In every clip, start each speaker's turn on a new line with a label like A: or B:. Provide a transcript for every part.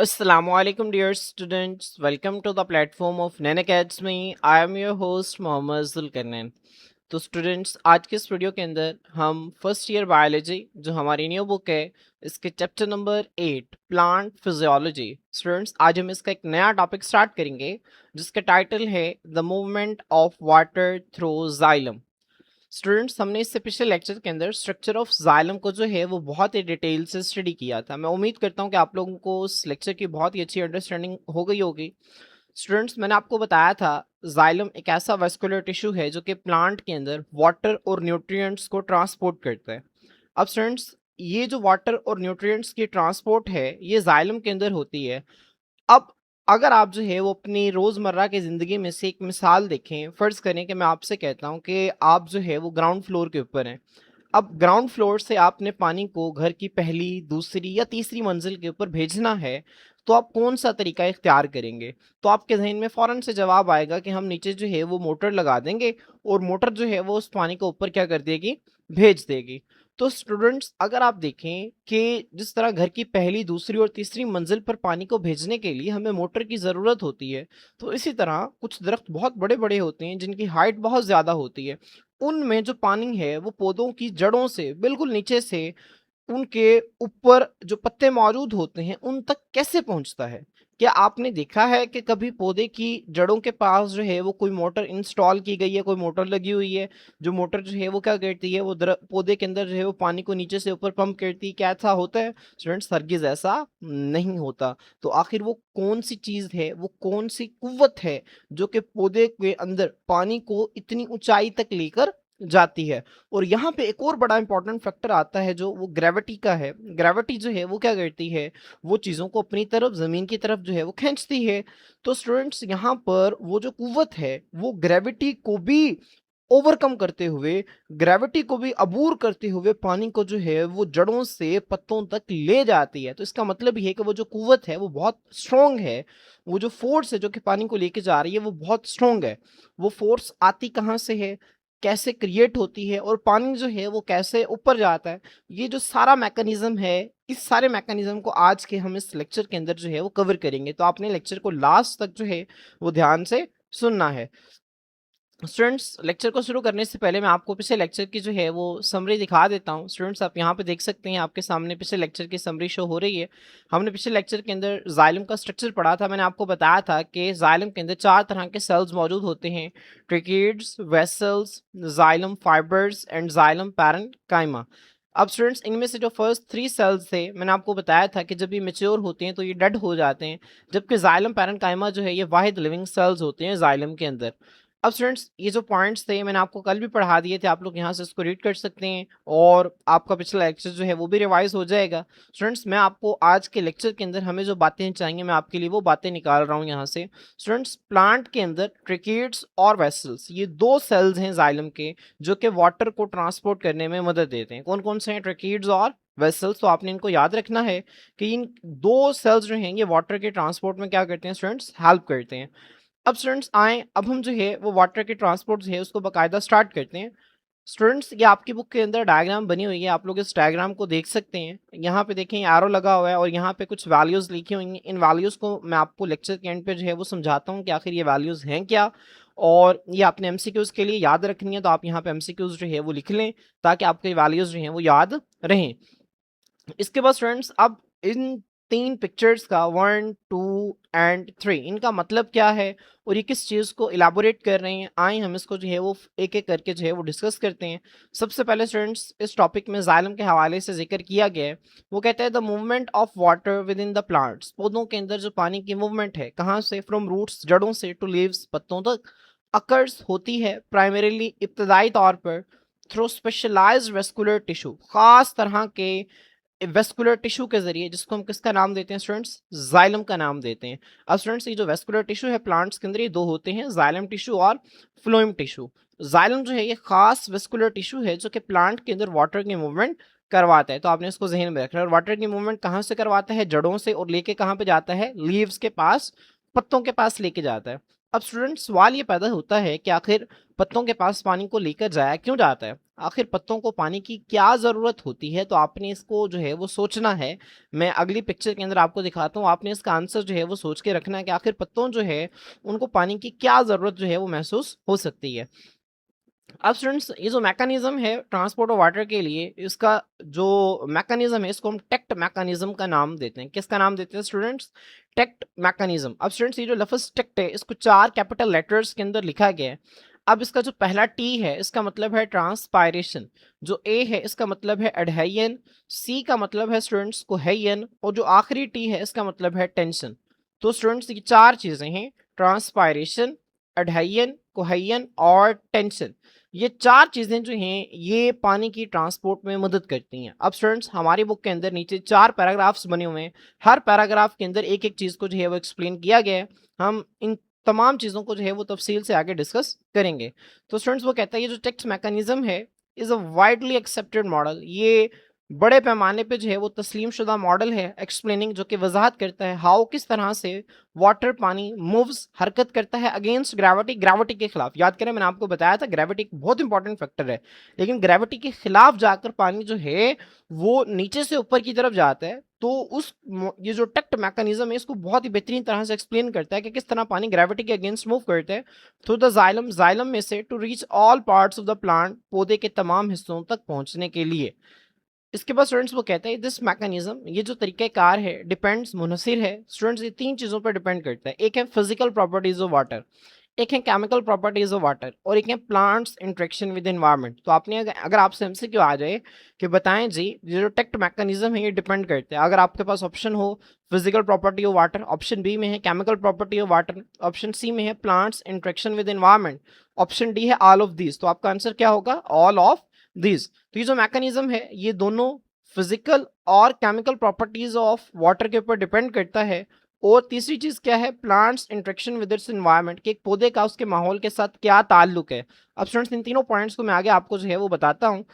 A: Assalamualaikum dear students, welcome to the platform of Nan Academy. I am your host Mohammad Zulqarnain. तो students, आज के इस video के अंदर हम फर्स्ट ईयर बायोलॉजी जो हमारी न्यू बुक है, इसके chapter number 8 plant physiology. Students, आज हम इसका एक नया टॉपिक स्टार्ट करेंगे जिसका टाइटल है the movement of water through xylem. Students, हमने इससे पिछले लेक्चर के अंदर स्ट्रक्चर ऑफ जाइलम को जो है वो बहुत ही डिटेल से स्टडी किया था। मैं उम्मीद करता हूँ कि आप लोगों को उस लेक्चर की बहुत ही अच्छी अंडरस्टैंडिंग हो गई होगी। स्टूडेंट्स, मैंने आपको बताया था जाइलम एक ऐसा वेस्कुलर टिश्यू है जो कि प्लांट के अंदर वाटर और न्यूट्रिएंट्स को ट्रांसपोर्ट करता है। अब स्टूडेंट्स, ये जो वाटर और न्यूट्रिएंट्स की ट्रांसपोर्ट है ये जाइलम के अंदर होती है। अब अगर आप जो है वो अपनी रोज़मर्रा की ज़िंदगी में से एक मिसाल देखें, फ़र्ज़ करें कि मैं आपसे कहता हूँ कि आप जो है वो ग्राउंड फ्लोर के ऊपर हैं। अब ग्राउंड फ्लोर से आपने पानी को घर की पहली, दूसरी या तीसरी मंजिल के ऊपर भेजना है, तो आप कौन-सा तरीका इख्तियार करेंगे? तो आपके ज़हन में फ़ौरन से जवाब आएगा कि हम नीचे जो है वो मोटर लगा देंगे और मोटर जो है वो उस पानी को ऊपर क्या कर देगी? भेज देगी। तो स्टूडेंट्स, अगर आप देखें कि जिस तरह घर की पहली, दूसरी और तीसरी मंजिल पर पानी को भेजने के लिए हमें मोटर की ज़रूरत होती है, तो इसी तरह कुछ दरख्त बहुत बड़े-बड़े होते हैं जिनकी हाइट बहुत ज़्यादा होती है। उनमें जो पानी है वो पौधों की जड़ों से बिल्कुल नीचे से उनके ऊपर जो पत्ते मौजूद होते हैं उन तक कैसे पहुंचता है? क्या आपने देखा है कि कभी पौधे की जड़ों के पास जो है वो कोई मोटर इंस्टॉल की गई है, कोई मोटर लगी हुई है, जो मोटर जो है वो क्या करती है, वो पौधे के अंदर जो है वो पानी को नीचे से ऊपर पंप करती है? क्या ऐसा होता है? स्टूडेंट्स, हरगिज ऐसा नहीं होता। तो आखिर वो कौन सी चीज है, वो कौन सी कुव्वत है जो कि पौधे के अंदर पानी को इतनी ऊंचाई तक लेकर जाती है? और यहाँ पे एक और बड़ा इंपॉर्टेंट फैक्टर आता है जो वो ग्रेविटी का है। ग्रेविटी जो है वो क्या करती है, वो चीज़ों को अपनी तरफ, ज़मीन की तरफ जो है वो खींचती है। तो स्टूडेंट्स, यहाँ पर वो जो कुव्वत है वो ग्रेविटी को भी ओवरकम करते हुए, ग्रेविटी को भी अबूर करते हुए पानी को जो है वो जड़ों से पत्तों तक ले जाती है। तो इसका मतलब ये है कि वो जो कुव्वत है वो बहुत स्ट्रॉन्ग है। वो जो फोर्स है जो कि पानी को लेके जा रही है वो बहुत स्ट्रॉन्ग है। वो फोर्स आती कहाँ से है, कैसे क्रिएट होती है और पानी जो है वो कैसे ऊपर जाता है, ये जो सारा मैकेनिज्म है, इस सारे मैकेनिज्म को आज के हम इस लेक्चर के अंदर जो है वो कवर करेंगे। तो आपने लेक्चर को लास्ट तक जो है वो ध्यान से सुनना है। स्टूडेंट्स, लेक्चर को शुरू करने से पहले मैं आपको पिछले लेक्चर की जो है वो समरी दिखा देता हूँ। स्टूडेंट्स, आप यहाँ पे देख सकते हैं, आपके सामने पिछले लेक्चर की समरी शो हो रही है। हमने पिछले लेक्चर के अंदर जाइलम का स्ट्रक्चर पढ़ा था। मैंने आपको बताया था कि जाइलम के अंदर 4 तरह के सेल्स मौजूद होते हैं: tracheids, vessels, xylem fibres and xylem parenchyma. अब स्टूडेंट्स, इनमें से जो फर्स्ट 3 सेल्स थे, मैंने आपको बताया था कि जब ये मैच्योर होते हैं तो ये डेड हो जाते हैं, जबकि जाइलम पैरेन्काइमा जो है ये वाहिद लिविंग सेल्स होते हैं जाइलम के अंदर। अब स्टूडेंट्स, ये जो पॉइंट्स थे मैंने आपको कल भी पढ़ा दिए थे, आप लोग यहाँ से इसको रीड कर सकते हैं और आपका पिछला लेक्चर जो है वो भी रिवाइज हो जाएगा। स्टूडेंट्स, मैं आपको आज के लेक्चर के अंदर हमें जो बातें चाहिए मैं आपके लिए वो बातें निकाल रहा हूँ यहाँ से। स्टूडेंट्स, प्लांट के अंदर ट्रिकीड्स और वेसल्स, ये 2 सेल्स हैं जाइलम के जो कि वाटर को ट्रांसपोर्ट करने में मदद देते हैं। कौन कौन से हैं? ट्रिकीड्स और वेसल्स। तो आपने इनको याद रखना है कि इन 2 सेल्स जो हैं ये वाटर के ट्रांसपोर्ट में क्या करते हैं स्टूडेंट्स? हेल्प करते हैं। अब स्टूडेंट्स आए, अब हम जो है वो वाटर के ट्रांसपोर्ट जो है उसको बाकायदा स्टार्ट करते हैं। स्टूडेंट्स, ये आपकी बुक के अंदर डायग्राम बनी हुई है, आप लोग इस डायग्राम को देख सकते हैं। यहाँ पे देखें एरो लगा हुआ है और यहाँ पे कुछ वैल्यूज लिखी हुई हैं। इन वैल्यूज को मैं आपको लेक्चर के एंड पे जो है वो समझाता हूँ कि आखिर ये वैल्यूज हैं क्या, और ये आपने एमसीक्यूज के लिए याद रखनी है। तो आप यहाँ पे एमसीक्यूज जो है वो लिख लें ताकि आपके वैल्यूज जो हैं वो याद रहें। इसके बाद स्टूडेंट्स, अब इन 3 पिक्चर्स का 1, 2 एंड 3 इनका मतलब क्या है और ये किस चीज़ को इलाबोरेट कर रहे हैं, आए हम इसको जो है वो एक-एक करके जो है वो डिस्कस करते हैं। सबसे पहले स्टूडेंट्स, इस टॉपिक में जाइलम के हवाले से जिक्र किया गया है। वो कहता है the movement of water with in the plants, पौधों के अंदर जो पानी की मूवमेंट है, कहाँ से? फ्रॉम रूट्स, जड़ों से, टू लीव्स, पत्तों तक, अकर्स होती है प्राइमरीली, इब्तदाई तौर पर, थ्रू स्पेशलाइज्ड वेस्कुलर टिश्यू, खास तरह के वेस्कुलर टिश्यू के जरिए, जिसको हम किसका नाम देते हैं स्टूडेंट्स? जाइलम का नाम देते हैं। अब स्टूडेंट्स, ये जो वेस्कुलर टिश्यू है प्लांट्स के अंदर ये 2 होते हैं, जाइलम टिश्यू और फ्लोएम टिश्यू। जाइलम जो है ये खास वेस्कुलर टिश्यू है जो कि प्लांट के अंदर वाटर की मूवमेंट करवाता है। तो आपने इसको जहन में रखना है। और वाटर की मूवमेंट कहाँ से करवाता है? जड़ों से, और लेके कहाँ पे जाता है? लीव्स के पास, पत्तों के पास लेके जाता है। अब स्टूडेंट सवाल ये पैदा होता है कि आखिर पत्तों के पास पानी को लेकर जाया क्यों जाता है? आखिर पत्तों को पानी की क्या ज़रूरत होती है? तो आपने इसको जो है वो सोचना है। मैं अगली पिक्चर के अंदर आपको दिखाता हूँ, आपने इसका आंसर जो है वो सोच के रखना है कि आखिर पत्तों जो है उनको पानी की क्या ज़रूरत जो है वो महसूस हो सकती है। अब स्टूडेंट्स ये जो मैकेनिज्म है ट्रांसपोर्ट ऑफ वाटर के लिए, इसका जो मैकेनिज्म है इसको हम टेक्ट मैकेनिज्म का नाम देते हैं। किसका नाम देते हैं स्टूडेंट्स? टेक्ट मैकेनिज्म। अब स्टूडेंट्स ये जो लफ्ज़ टेक्ट है इसको 4 कैपिटल लेटर्स के अंदर लिखा गया है। अब इसका जो पहला टी है इसका मतलब है ट्रांसपायरेशन, जो ए है इसका मतलब है एडहेयन, सी का मतलब है स्टूडेंट्स कोहेयन, और जो आखिरी टी है इसका मतलब है टेंशन। तो स्टूडेंट्स ये 4 चीज़ें हैं, ट्रांसपायरेशन, एडहेयन, कोहेयन और टेंशन। ये 4 चीज़ें जो हैं ये पानी की ट्रांसपोर्ट में मदद करती हैं। अब स्टूडेंट्स हमारी बुक के अंदर नीचे 4 पैराग्राफ्स बने हुए हैं। हर पैराग्राफ के अंदर एक-एक चीज़ को जो है वो एक्सप्लेन किया गया है। हम इन तमाम चीज़ों को जो है वो तफ़सील से आगे डिस्कस करेंगे। तो स्टूडेंट्स वो कहता है ये जो टेक्स्ट मैकेनिज़्म है is a widely accepted model. ये बड़े पैमाने पे जो है वो तस्लीम शुदा मॉडल है एक्सप्लेनिंग, जो कि वजाहत करता है हाउ किस तरह से वाटर पानी मूव्स हरकत करता है अगेंस्ट ग्रेविटी, ग्रेविटी के खिलाफ। याद करें मैंने आपको बताया था ग्रेविटी एक बहुत इंपॉर्टेंट फैक्टर है, लेकिन ग्रेविटी के खिलाफ जाकर पानी जो है वो नीचे से ऊपर की तरफ जाता है। तो ये जो टेक्ट मैकेनिज्म है इसको बहुत ही बेहतरीन तरह से एक्सप्लेन करता है कि किस तरह पानी ग्रेविटी के अगेंस्ट मूव करता है थ्रू द जाइलम, जाइलम में से to reach all parts of the plant, पौधे के तमाम हिस्सों तक पहुंचने के लिए। इसके बाद स्टूडेंट्स वो कहते हैं दिस मैकेनिज्म, ये जो तरीक़ाकार है, डिपेंड्स, मुनहसिर है स्टूडेंट्स ये 3 चीज़ों पर डिपेंड करता है। एक है फिजिकल प्रॉपर्टीज ऑफ वाटर, एक है केमिकल प्रॉपर्टीज ऑफ वाटर, और एक है प्लांट्स इंटरेक्शन विद एनवायरनमेंट। तो आपने अगर आपसे एमसीक्यू आ जाए कि बताएं जी ये जो टेक्ट मैकेनिज्म है ये डिपेंड करते हैं, अगर आपके पास ऑप्शन हो physical property of water, option B में है chemical property of water, option C में है plants interaction with environment, option D है ऑल ऑफ दीज, तो आपका आंसर क्या होगा? All of these. तो ये जो मैकेनिज्म है ये दोनों फिजिकल और केमिकल प्रॉपर्टीज ऑफ वाटर के ऊपर डिपेंड करता है। और तीसरी चीज क्या है? Plants interaction with it's environment, कि एक पौधे का उसके माहौल के साथ क्या ताल्लुक है। अब स्टूडेंट्स इन तीनों पॉइंट्स को मैं आगे आपको जो है वो बताता हूँ।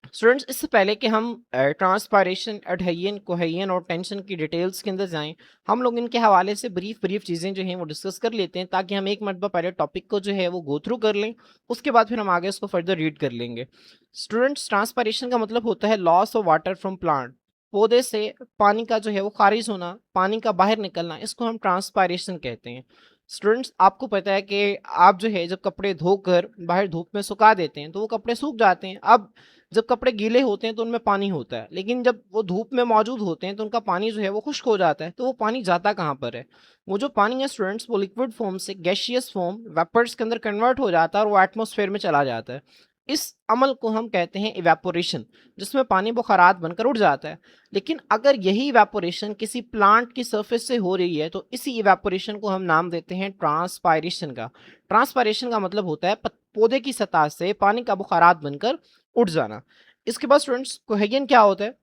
A: स्टूडेंट्स इससे पहले कि हम ट्रांसपायरेशन, एडहेयन, कोहेयन और टेंशन की डिटेल्स के अंदर जाएं, हम लोग इनके हवाले से ब्रीफ चीज़ें जो हैं वो डिस्कस कर लेते हैं, ताकि हम एक मरतबा पहले टॉपिक को जो है वो गो थ्रू कर लें, उसके बाद फिर हम आगे इसको फर्दर रीड कर लेंगे। स्टूडेंट्स ट्रांसपायरेशन का मतलब होता है loss of water from plant, पौधे से पानी का जो है वो खारिज होना, पानी का बाहर निकलना, इसको हम ट्रांसपायरेशन कहते हैं। स्टूडेंट्स आपको पता है कि आप जो है जब कपड़े धोकर बाहर धूप में सुखा देते हैं तो वो कपड़े सूख जाते हैं। अब जब कपड़े गीले होते हैं तो उनमें पानी होता है, लेकिन जब वो धूप में मौजूद होते हैं तो उनका पानी जो है वो खुश्क हो जाता है। तो वो पानी जाता कहाँ पर है? वो जो पानी है स्टूडेंट्स वो लिक्विड फॉर्म से गैसियस फॉर्म, वेपर्स के अंदर कन्वर्ट हो जाता है और वो एटमॉस्फेयर में चला जाता है। इस अमल को हम कहते हैं इवेपोरेशन, जिसमें पानी बुखारात बनकर उड़ जाता है। लेकिन अगर यही इवेपोरेशन किसी प्लांट की सरफेस से हो रही है तो इसी इवेपोरेशन को हम नाम देते हैं ट्रांसपायरेशन का। ट्रांसपायरेशन का मतलब होता है पौधे की सतह से पानी का बुखारात बनकर उड़ जाना। इसके बाद स्टूडेंट्स कोहेजन क्या होता है?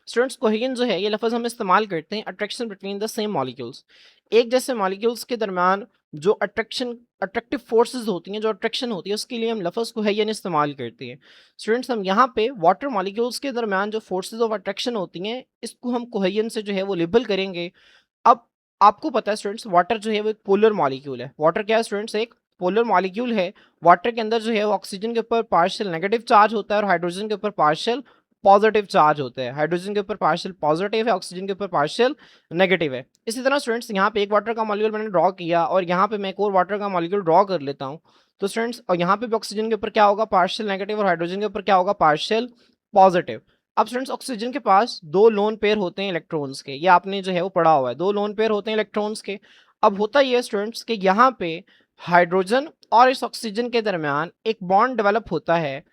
A: स्टूडेंट्स कोहेजन जो है ये लफ्ज़ हम इस्तेमाल करते हैं attraction between the same molecules, एक जैसे मॉलिक्यूल्स के दरमियान जो अट्रैक्टिव फोर्सेस होती हैं, जो अट्रैक्शन होती है, उसके लिए हम लफ्ज़ कोहेजन इस्तेमाल करते हैं। स्टूडेंट्स हम यहाँ पे वाटर मॉलिक्यूल्स के दरमियान जो फोर्सेस ऑफ अट्रैक्शन होती हैं इसको हम कोहेजन से जो है वो लेबल करेंगे। अब आपको पता है स्टूडेंट्स वाटर जो है वो एक पोलर मॉलिक्यूल है। वाटर क्या है स्टूडेंट्स? एक पोलर मॉलिक्यूल है। वाटर के अंदर जो है वो ऑक्सीजन के ऊपर पार्शियल नेगेटिव चार्ज होता है और हाइड्रोजन के ऊपर पार्शियल पॉजिटिव चार्ज होता है। हाइड्रोजन के ऊपर पार्शियल पॉजिटिव है, ऑक्सीजन के ऊपर पार्शियल नेगेटिव है। इसी तरह स्टूडेंट्स यहाँ पे एक वाटर का मॉलिक्यूल मैंने ड्रॉ किया और यहाँ पे मैं एक और वाटर का मॉलिक्यूल ड्रॉ कर लेता हूँ। तो स्टूडेंट्स और यहाँ पे भी ऑक्सीजन के ऊपर क्या होगा? पार्शियल नेगेटिव, और हाइड्रोजन के ऊपर क्या होगा? Partial positive. अब स्टूडेंट्स ऑक्सीजन के पास 2 लोन पेयर होते हैं इलेक्ट्रॉन्स के, ये आपने जो है वो पढ़ा हुआ है, 2 लोन पेयर होते हैं इलेक्ट्रॉन्स के। अब होता ये है स्टूडेंट्स कि यहाँ पे हाइड्रोजन और इस ऑक्सीजन के दरमियान एक बॉन्ड डेवलप होता है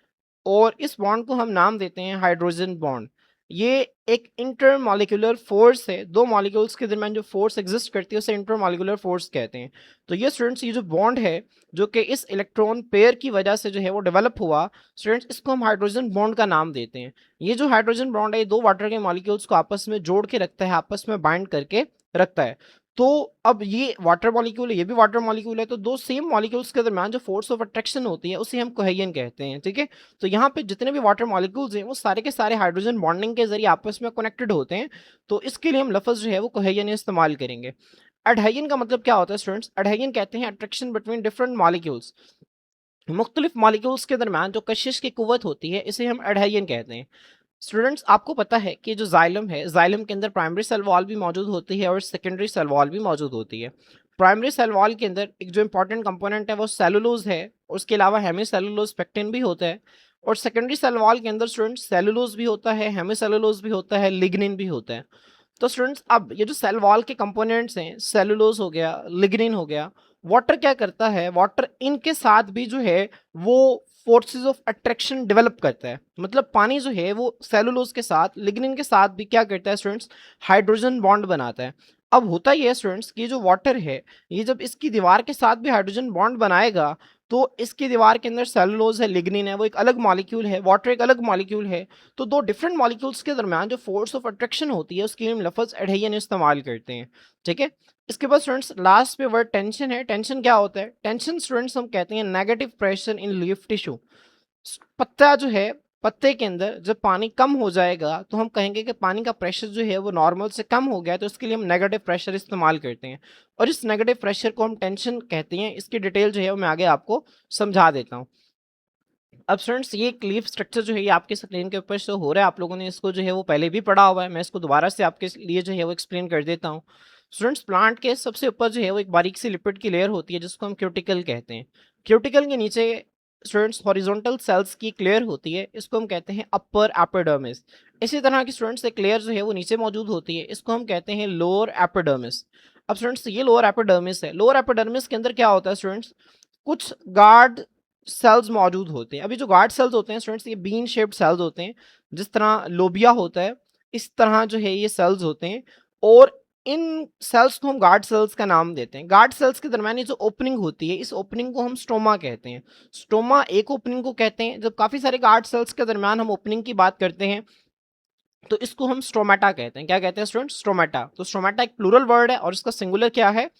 A: और इस बॉन्ड को हम नाम देते हैं हाइड्रोजन बॉन्ड। ये एक इंटरमॉलिक्यूलर फोर्स है, 2 मॉलिक्यूल्स के दरमियान जो फोर्स एग्जिस्ट करती है उसे इंटरमॉलिक्यूलर फोर्स कहते हैं। तो ये स्टूडेंट्स ये जो बॉन्ड है जो कि इस इलेक्ट्रॉन पेयर की वजह से जो है वो डेवलप हुआ, स्टूडेंट्स इसको हम हाइड्रोजन बॉन्ड का नाम देते हैं। ये जो हाइड्रोजन बॉन्ड है ये 2 वाटर के मॉलिक्यूल्स को आपस में जोड़ के रखता है, आपस में बाइंड करके रखता है। तो अब ये वाटर मॉलिक्यूल है, ये भी वाटर मॉलिक्यूल है, तो 2 सेम मॉलिक्यूल्स के दरमियान जो फोर्स ऑफ अट्रैक्शन होती है उसे हम कोहेजन कहते हैं। ठीक है, तो यहाँ पे जितने भी वाटर मॉलिक्यूल्स हैं वो सारे के सारे हाइड्रोजन बॉन्डिंग के जरिए आपस में कनेक्टेड होते हैं। तो इसके लिए हम लफ्ज़ जो है वो कोहेजन इस्तेमाल करेंगे। एडहेजन का मतलब क्या होता है स्टूडेंट्स? एडहेजन कहते हैं अट्रैक्शन बिटवीन डिफरेंट मॉलिक्यूल्स, मुख्तलिफ मॉलिक्यूल्स के दरमियान जो कशिश की कुव्वत होती है इसे हम एडहेजन कहते हैं। स्टूडेंट्स आपको पता है कि जो जाइलम है, जाइलम के अंदर प्राइमरी सेल वॉल भी मौजूद होती है और सेकेंडरी सेल वॉल भी मौजूद होती है। प्राइमरी सेल वॉल के अंदर एक जो इंपॉर्टेंट कंपोनेंट है वो सेलुलोज है, उसके अलावा हेमी सेलुलोज पेक्टिन भी होता है। और सेकेंडरी सेल वॉल के अंदर स्टूडेंट्स सेलुलोज भी होता है, हेमी सेलुलोज भी होता है, लिग्निन भी होता है। तो स्टूडेंट्स अब ये जो सेल वॉल के कंपोनेंट्स हैं, सेलुलोज हो गया, लिग्निन हो गया, वाटर क्या करता है, वाटर इनके साथ भी जो है वो फोर्सेस ऑफ अट्रैक्शन डेवलप करता है। मतलब पानी जो है वो सेलुलोज के साथ, लिग्निन के साथ भी क्या करता है स्टूडेंट्स, हाइड्रोजन बॉन्ड बनाता है। अब होता ये है स्टूडेंट्स कि जो वाटर है, ये जब इसकी दीवार के साथ भी हाइड्रोजन बॉन्ड बनाएगा तो इसकी दीवार के अंदर सेलुलोज है, लिग्निन है, वो एक अलग मॉलिक्यूल है, वाटर एक अलग मॉलिक्यूल है। तो दो डिफरेंट मॉलिक्यूल्स के दरमियान जो फोर्स ऑफ अट्रैक्शन होती है उसके लिए हम लफ्ज एडहेजन इस्तेमाल करते हैं। ठीक है, इसके बाद स्टूडेंट्स लास्ट पे वर्ड टेंशन है। टेंशन क्या होता है? टेंशन स्टूडेंट्स हम कहते हैं negative pressure in leaf tissue. पत्ता जो है, पत्ते के अंदर जब पानी कम हो जाएगा तो हम कहेंगे कि पानी का प्रेशर जो है वो नॉर्मल से कम हो गया है, तो इसके लिए हम नेगेटिव प्रेशर इस्तेमाल करते हैं और इस नेगेटिव प्रेशर को हम टेंशन कहते हैं। इसकी डिटेल जो है वो मैं आगे आपको समझा देता हूँ। अब स्टूडेंट्स ये लीफ स्ट्रक्चर जो है ये आपके स्क्रीन के ऊपर शो हो रहा है, आप लोगों ने इसको जो है वो पहले भी पढ़ा हुआ है, मैं इसको दोबारा से आपके लिए जो है वो एक्सप्लेन कर देता हूँ। स्टूडेंट्स प्लांट के सबसे ऊपर जो है वो एक बारीक सी लिपिड की लेयर होती है जिसको हम क्यूटिकल कहते हैं। क्यूटिकल के नीचे स्टूडेंट्स हॉरिजॉन्टल सेल्स की एक लेयर होती है, इसको हम कहते हैं अपर एपिडर्मिस। इसी तरह की स्टूडेंट्स एक लेयर जो है वो नीचे मौजूद होती है, इसको हम कहते हैं लोअर एपिडर्मिस। अब स्टूडेंट्स ये लोअर एपिडर्मिस है, लोअर एपिडर्मिस के अंदर क्या होता है स्टूडेंट्स, कुछ गार्ड सेल्स मौजूद होते हैं। अभी जो गार्ड सेल्स होते हैं स्टूडेंट्स, ये बीन शेप्ड सेल्स होते हैं, जिस तरह लोबिया होता है इस तरह जो है ये सेल्स होते हैं। और इन सेल्स को हम गार्ड सेल्स का नाम देते हैं। गार्ड सेल्स के दरमियान ये जो ओपनिंग होती है इस ओपनिंग को हम स्टोमा कहते हैं। स्टोमा एक ओपनिंग को कहते हैं। जब काफी सारे गार्ड सेल्स के दरमियान हम ओपनिंग की बात करते हैं तो इसको हम स्टोमेटा कहते हैं। क्या कहते हैं स्टूडेंट? स्टोमेटा। तो स्टोमेटा एक प्लूरल वर्ड है और इसका सिंगुलर क्या है?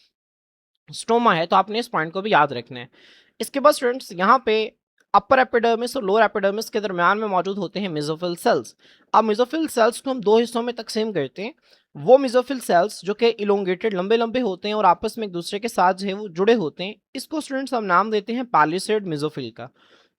A: स्टोमा है। तो आपने इस पॉइंट को भी याद रखना है। इसके बाद स्टूडेंट्स यहाँ पे अपर एपिडर्मिस और लोअर एपिडर्मिस के दरमियान में मौजूद होते हैं मेसोफिल सेल्स। अब मेसोफिल सेल्स को हम दो हिस्सों में तकसीम करते हैं। वो मेसोफिल सेल्स जो कि इलोंगेटेड लंबे लंबे होते हैं और आपस में एक दूसरे के साथ जो है वो जुड़े होते हैं, इसको स्टूडेंट्स हम नाम देते हैं पैलिसेड मेसोफिल का।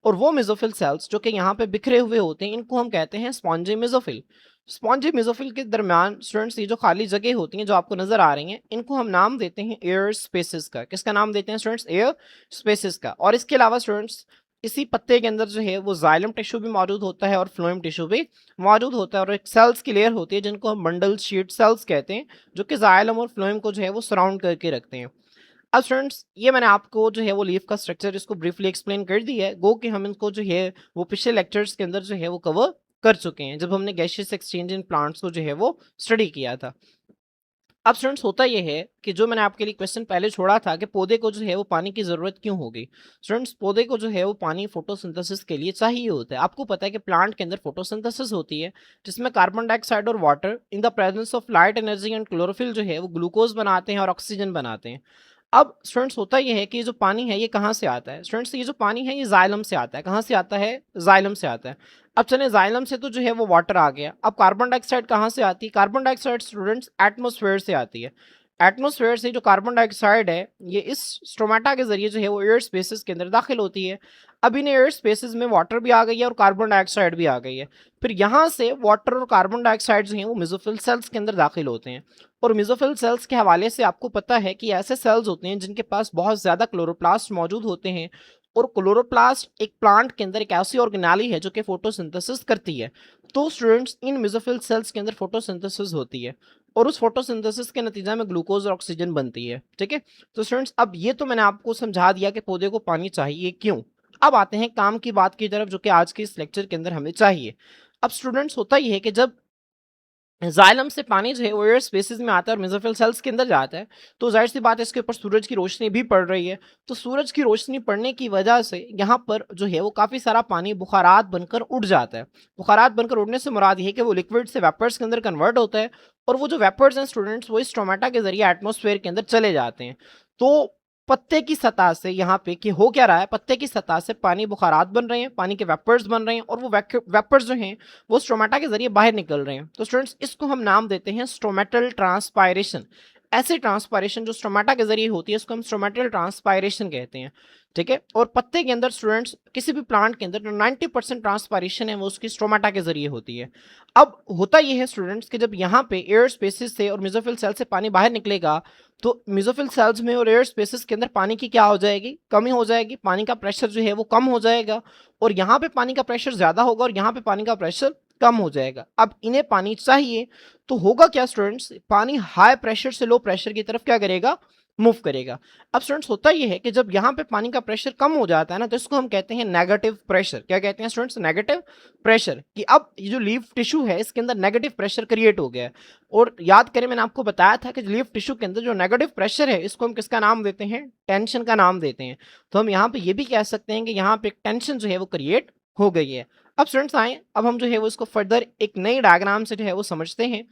A: और वो मेसोफिल सेल्स जो कि यहाँ पे बिखरे हुए होते हैं इनको हम कहते हैं स्पॉन्जी मेसोफिल। स्पॉन्जी मेसोफिल के दरमियान स्टूडेंट्स ये जो खाली जगह होती हैं जो आपको नजर आ रही हैं इनको हम नाम देते हैं एयर स्पेसेस का। किसका नाम देते हैं स्टूडेंट्स? एयर स्पेसेस का। और इसके अलावा स्टूडेंट्स इसी पत्ते के अंदर जो है वो जाइलम टिश्यू भी मौजूद होता है और फ्लोएम टिश्यू भी मौजूद होता है और एक सेल्स की लेयर होती है जिनको हम बंडल शीट सेल्स कहते हैं, जो कि जाइलम और फ्लोएम को जो है वो सराउंड करके रखते हैं। अब स्टूडेंट्स ये मैंने आपको जो है वो लीफ का स्ट्रक्चर इसको ब्रीफली एक्सप्लेन कर दिया है। गो कि हम इनको जो है वो पिछले लेक्चर्स के अंदर जो है वो कवर कर चुके हैं जब हमने गैसियस एक्सचेंज इन प्लांट्स को जो है वो स्टडी किया था। अब स्टूडेंट्स होता ये है कि जो मैंने आपके लिए क्वेश्चन पहले छोड़ा था कि पौधे को जो है वो पानी की जरूरत क्यों होगी। स्टूडेंट्स पौधे को जो है वो पानी फोटोसिंथेसिस के लिए चाहिए होता है। आपको पता है कि प्लांट के अंदर फोटोसिंथेसिस होती है जिसमें कार्बन डाइऑक्साइड और water in the presence of light energy and chlorophyll जो है वो ग्लूकोज बनाते हैं और ऑक्सीजन बनाते हैं। अब स्टूडेंट्स होता ये है कि जो पानी है ये कहाँ से आता है? स्टूडेंट्स ये जो पानी है ये जाइलम से आता है। कहाँ से आता है? जाइलम से आता है। अब चले जाइलम से तो जो है वो वाटर आ गया। अब कार्बन डाइऑक्साइड कहाँ से आती है? कार्बन डाइऑक्साइड स्टूडेंट्स एटमोसफेयर से आती है। एटमोसफेयर से जो कार्बन डाइऑक्साइड है ये इस स्टोमेटा के जरिए जो है वो एयर स्पेसेस के अंदर दाखिल होती है। अब इन एयर स्पेसेस में वाटर भी आ गई है और कार्बन डाइऑक्साइड भी आ गई है। फिर यहाँ से वाटर और कार्बन डाइऑक्साइड जो है वो मेसोफिल सेल्स के अंदर दाखिल होते हैं। और मेसोफिल सेल्स के हवाले से आपको पता है कि ऐसे सेल्स होते हैं जिनके पास बहुत ज़्यादा क्लोरोप्लास्ट मौजूद होते हैं। और क्लोरोप्लास्ट एक प्लांट के अंदर एक ऐसी ऑर्गेनाली है जो कि फोटोसिंथेसिस करती है। तो स्टूडेंट्स इन मेसोफिल सेल्स के अंदर फोटोसिंथेसिस होती है और उस फोटोसिंथेसिस के नतीजा में ग्लूकोज और ऑक्सीजन बनती है। ठीक है, तो स्टूडेंट्स अब ये तो मैंने आपको समझा दिया कि पौधे को पानी चाहिए क्यों। अब आते हैं काम की बात की तरफ जो कि आज के इस लेक्चर के अंदर हमें चाहिए। अब स्टूडेंट्स होता ही है कि जब जाइलम से पानी जो है वो एयर स्पेसेस में आता है और मेसोफिल सेल्स के अंदर जाता है तो जाहिर सी बात है इसके ऊपर सूरज की रोशनी भी पड़ रही है। तो सूरज की रोशनी पड़ने की वजह से यहाँ पर जो है वो काफ़ी सारा पानी बुखारात बनकर उड़ जाता है। बुखारात बनकर उड़ने से मुराद ये है कि वो लिक्विड से वेपर्स के अंदर कन्वर्ट होता है और वो जो वेपर्स हैं स्टूडेंट्स वो इस स्टोमेटा के जरिए एटमोसफेयर के अंदर चले जाते हैं। तो पत्ते की सतह से यहाँ पे कि हो क्या रहा है, पत्ते की सतह से पानी बुखारात बन रहे हैं, पानी के वेपर्स बन रहे हैं और वो वेपर्स जो हैं वो स्टोमेटा के जरिए बाहर निकल रहे हैं। तो स्टूडेंट्स इसको हम नाम देते हैं स्टोमेटल ट्रांसपायरेशन। ऐसे ट्रांसपायरेशन जो स्टोमेटा के जरिए होती है इसको हम स्टोमेटल ट्रांसपायरेशन कहते हैं, ठीक है। और पत्ते के अंदर स्टूडेंट्स किसी भी प्लांट के अंदर जो 90% ट्रांसपायरेशन है वो उसकी स्टोमेटा के जरिए होती है। अब होता ये है स्टूडेंट्स कि जब यहाँ पे एयर स्पेसिस से और मेसोफिल सेल से पानी बाहर निकलेगा तो मेसोफिल सेल्स में और एयर स्पेसिस के अंदर पानी की क्या हो जाएगी, कमी हो जाएगी, पानी का प्रेशर जो है वो कम हो जाएगा, और यहाँ पे पानी का प्रेशर ज्यादा होगा और यहाँ पे पानी का प्रेशर कम हो जाएगा। अब इन्हें पानी चाहिए तो होगा क्या स्टूडेंट्स, पानी हाई प्रेशर से लो प्रेशर की तरफ क्या करेगा, मूव करेगा। अब स्टूडेंट्स होता यह है कि जब यहाँ पे पानी का प्रेशर कम हो जाता है ना तो इसको हम कहते हैं नेगेटिव प्रेशर। क्या कहते हैं स्टूडेंट्स, नेगेटिव प्रेशर। कि अब ये जो लीफ टिश्यू है इसके अंदर नेगेटिव प्रेशर क्रिएट हो गया है। और याद करें मैंने आपको बताया था कि लीफ टिश्यू के अंदर जो नेगेटिव प्रेशर है इसको हम किसका नाम देते हैं, टेंशन का नाम देते हैं। तो हम यहाँ पे ये भी कह सकते हैं कि यहाँ पे एक टेंशन जो है वो क्रिएट हो गई है। अब स्टूडेंट्स आए, अब हम जो है वो इसको फर्दर एक नई डायग्राम से जो है वो समझते हैं।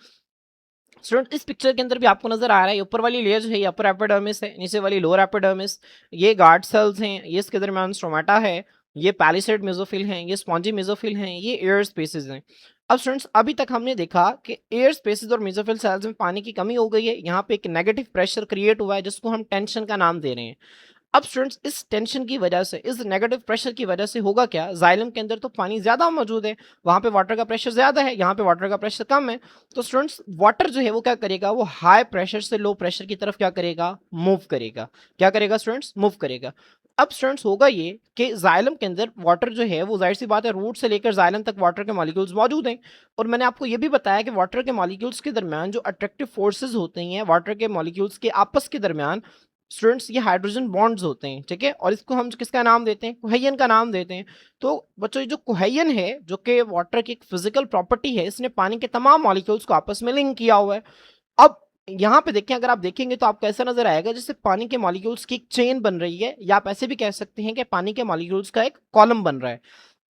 A: स्टूडेंट इस पिक्चर के अंदर भी आपको नजर आ रहा है ऊपर वाली लेयर जो है ये अपर एपिडर्मिस है, नीचे वाली लोअर एपिडर्मिस, ये गार्ड सेल्स हैं, ये इसके दरमियान स्टोमेटा है, ये पैलिसेड मेसोफिल हैं, ये स्पॉन्जी मेसोफिल हैं, ये एयर स्पेसेस हैं। अब स्टूडेंट्स अभी तक हमने देखा कि एयर स्पेसेस और मेसोफिल सेल्स में पानी की कमी हो गई है, यहाँ पे एक नेगेटिव प्रेशर क्रिएट हुआ है जिसको हम टेंशन का नाम दे रहे हैं। अब स्टूडेंट्स इस टेंशन की वजह से, इस नेगेटिव प्रेशर की वजह से होगा क्या, जाइलम के अंदर तो पानी ज्यादा मौजूद है, वहां पे वाटर का प्रेशर ज्यादा है, यहाँ पे वाटर का प्रेशर कम है। तो स्टूडेंट्स वाटर जो है वो क्या करेगा, वो हाई प्रेशर से लो प्रेशर की तरफ क्या करेगा, मूव करेगा। क्या करेगा स्टूडेंट्स, मूव करेगा। अब स्टूडेंट्स होगा ये कि जाइलम के अंदर वाटर जो है वो जाहिर सी बात है रूट से लेकर जाइलम तक वाटर के मॉलिक्यूल्स मौजूद हैं। और मैंने आपको ये भी बताया कि वाटर के मॉलिक्यूल्स के दरमियान जो अट्रैक्टिव फोर्सेस होते हैं वाटर के मॉलिक्यूल्स के आपस के दरमियान, स्टूडेंट्स ये हाइड्रोजन बॉन्ड्स होते हैं, ठीक है। और इसको हम किसका नाम देते हैं, कोहेजन का नाम देते हैं। तो बच्चों ये जो कोहेजन है जो कि वाटर की एक फिजिकल प्रॉपर्टी है, इसने पानी के तमाम मॉलिक्यूल्स को आपस में लिंक किया हुआ है। अब यहाँ पे देखें, अगर आप देखेंगे तो आपको ऐसा नजर आएगा जैसे पानी के मॉलिक्यूल्स की एक चेन बन रही है, या आप ऐसे भी कह सकते हैं कि पानी के मॉलिक्यूल्स का एक कॉलम बन रहा है।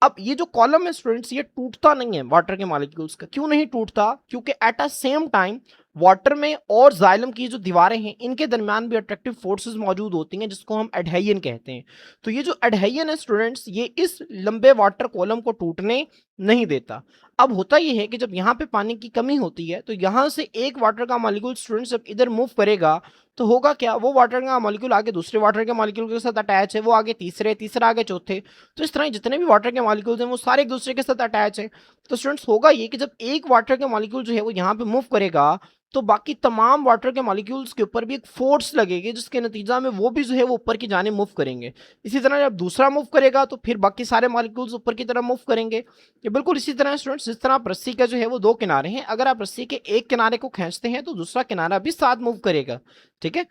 A: अब ये जो कॉलम है स्टूडेंट्स ये टूटता नहीं है वाटर के मॉलिक्यूल्स का। क्यों नहीं टूटता, क्योंकि at a same time water में और जाइलम की जो दीवारें हैं इनके दरमियान भी अट्रैक्टिव फोर्सेस मौजूद होती हैं जिसको हम एडहेजन कहते हैं। तो ये जो एडहेजन है स्टूडेंट्स ये इस लंबे वाटर कॉलम को टूटने नहीं देता। अब होता यह है कि जब यहाँ पे पानी की कमी होती है तो यहाँ से एक वाटर का मॉलिक्यूल स्टूडेंट्स जब इधर मूव करेगा तो होगा क्या, वो वाटर का मॉलिक्यूल आगे दूसरे वाटर के मॉलिक्यूल के साथ अटैच है, वो आगे तीसरे, तीसरा आगे चौथे। तो इस तरह जितने भी वाटर के मॉलिक्यूल्स हैं वो सारे एक दूसरे के साथ अटैच हैं। तो स्टूडेंट्स होगा ये कि जब एक वाटर के मॉलिक्यूल जो है वो यहाँ पे मूव करेगा तो बाकी तमाम वाटर के मॉलिक्यूल्स के ऊपर भी एक फोर्स लगेगी जिसके नतीजा में वो भी जो है वो ऊपर की जाने मूव करेंगे। इसी तरह जब दूसरा मूव करेगा तो फिर बाकी सारे मॉलिक्यूल्स ऊपर की तरफ मूव करेंगे। ये बिल्कुल इसी तरह स्टूडेंट्स जिस तरह आप रस्सी का जो है वो दो किनारे हैं, अगर आप रस्सी के एक किनारे को खींचते हैं तो दूसरा किनारा भी साथ मूव करेगा, ठीक है।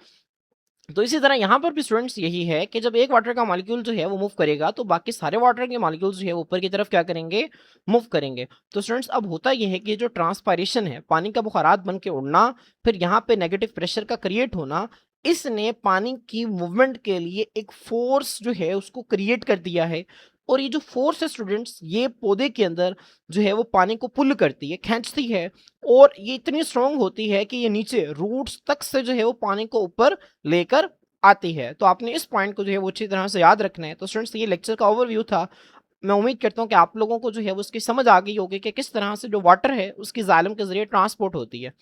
A: तो इसी तरह यहाँ पर भी स्टूडेंट्स यही है कि जब एक वाटर का मॉलिक्यूल जो है वो मूव करेगा तो बाकी सारे वाटर के मॉलिक्यूल्स जो है ऊपर की तरफ क्या करेंगे, मूव करेंगे। तो स्टूडेंट्स अब होता यह है कि जो ट्रांसपायरेशन है, पानी का बुखारात बन के उड़ना, फिर यहाँ पे नेगेटिव प्रेशर का क्रिएट होना, इसने पानी की मूवमेंट के लिए एक फोर्स जो है उसको क्रिएट कर दिया है। और ये जो फोर्स है स्टूडेंट्स ये पौधे के अंदर जो है वो पानी को पुल करती है, खींचती है, और ये इतनी स्ट्रांग होती है कि ये नीचे रूट्स तक से जो है वो पानी को ऊपर लेकर आती है। तो आपने इस पॉइंट को जो है वो अच्छी तरह से याद रखना है। तो स्टूडेंट्स ये लेक्चर का ओवरव्यू था। मैं उम्मीद करता हूँ कि आप लोगों को जो है वो उसकी समझ आ गई होगी कि किस तरह से जो वाटर है उसकी जालिम के जरिए ट्रांसपोर्ट होती है।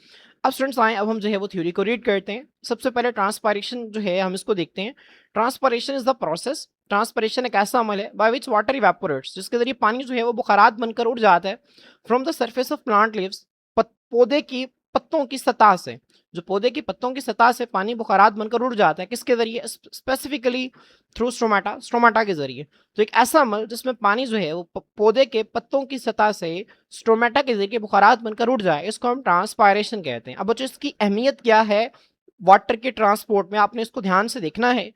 A: अब स्टूडेंट्स आए, अब हम जो है वो थ्योरी को रीड करते हैं। सबसे पहले ट्रांसपायरेशन जो है हम इसको देखते हैं। Transpiration is the process, transpiration एक ऐसा अमल है बाय विच वाटर इवेपोरेट्स, जिसके जरिए पानी जो है वो बुखारात बनकर उड़ जाता है from the surface of plant leaves, पौधे की पत्तों की सतह से। जो पौधे की पत्तों की सतह से पानी बुखारात बनकर उड़ जाता है, किसके जरिए, स्पेसिफिकली थ्रू स्ट्रोमाटा, स्ट्रोमाटा के जरिए। तो एक ऐसा अमल जिसमें पानी जो है वो पौधे के पत्तों की सतह से स्ट्रोमाटा के जरिए बुखारात बनकर उड़ जाए, इसको हम ट्रांसपायरेशन कहते हैं। अब बच्चों इसकी अहमियत क्या है वाटर के ट्रांसपोर्ट में, आपने इसको ध्यान से देखना है।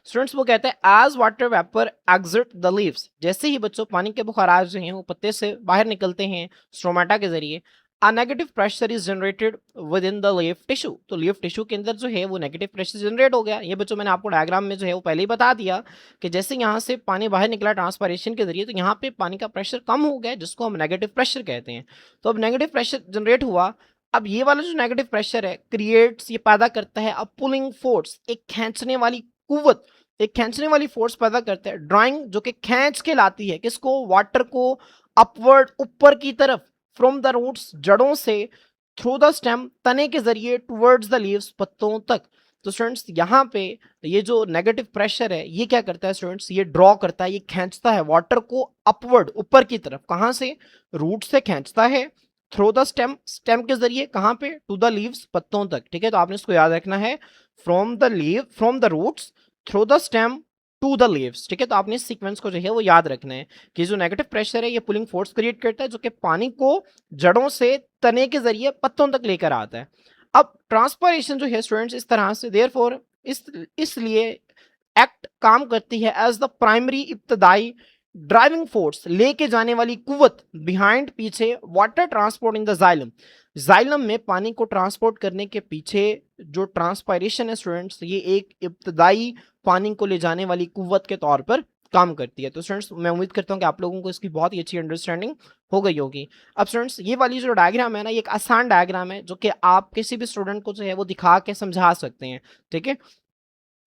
A: स्टूडेंट्स वो कहते हैं as water vapour exit the leaves, जैसे ही बच्चों पानी के बुखारात जो हैं वो पत्ते से बाहर निकलते हैं स्ट्रोमाटा के जरिए, a negative pressure is generated with in the leaf tissue. तो लीफ टिश्यू के अंदर जो है वो नेगेटिव प्रेशर जनरेट हो गया। ये बच्चों मैंने आपको डायग्राम में जो है वो पहले ही बता दिया कि जैसे यहाँ से पानी बाहर निकला ट्रांसपायरेशन के जरिए तो यहाँ पे पानी का प्रेशर कम हो गया जिसको हम नेगेटिव प्रेशर कहते हैं। तो अब नेगेटिव प्रेशर जनरेट हुआ। अब ये वाला जो नेगेटिव प्रेशर है क्रिएट्स, ये पैदा करता है अ पुलिंग फोर्स, एक खींचने वाली कुव्वत, एक खींचने वाली फोर्स पैदा करता है ड्राइंग, जो कि खींच के लाती है किसको, वाटर को अपवर्ड, ऊपर की तरफ, फ्रॉम द रूट्स, जड़ों से थ्रू द स्टेम, तने के जरिए, टुवर्ड्स द लीव्स, पत्तों तक। तो स्टूडेंट्स यहाँ पे ये जो नेगेटिव प्रेशर है ये क्या करता है स्टूडेंट्स, ये ड्रॉ करता है, ये खींचता है वाटर को अपवर्ड, ऊपर की तरफ। कहाँ से? रूट से खींचता है, थ्रू द स्टेम, स्टेम के जरिए, कहाँ पे? टू द लीव्स, पत्तों तक। ठीक है, तो आपने इसको याद रखना है, from the leave, from the roots, through the stem, to the leaves. ठीक है, तो आपने इस सीक्वेंस को जो है वो याद रखना है कि जो नेगेटिव प्रेशर है ये पुलिंग फोर्स क्रिएट करता है जो कि पानी को जड़ों से तने के जरिए पत्तों तक लेकर आता है। अब ट्रांसपरेशन जो है स्टूडेंट्स इस तरह से, देयरफॉर इसलिए एक्ट काम करती है एज द प्राइमरी, इब्तदाई ड्राइविंग फोर्स, लेके जाने वाली कुव्वत, बिहाइंड, पीछे, water transport in the xylem, xylem में पानी को ट्रांसपोर्ट करने के पीछे जो ट्रांसपायरेशन है स्टूडेंट्स, ये एक इब्तदाई पानी को ले जाने वाली कुव्वत के तौर पर काम करती है। तो स्टूडेंट्स मैं उम्मीद करता हूँ कि आप लोगों को इसकी बहुत ही अच्छी अंडरस्टैंडिंग हो गई होगी। अब स्टूडेंट्स ये वाली जो डायग्राम है ना, ये एक आसान डायग्राम है जो कि आप किसी भी स्टूडेंट को जो है वो दिखा के समझा सकते हैं। ठीक है,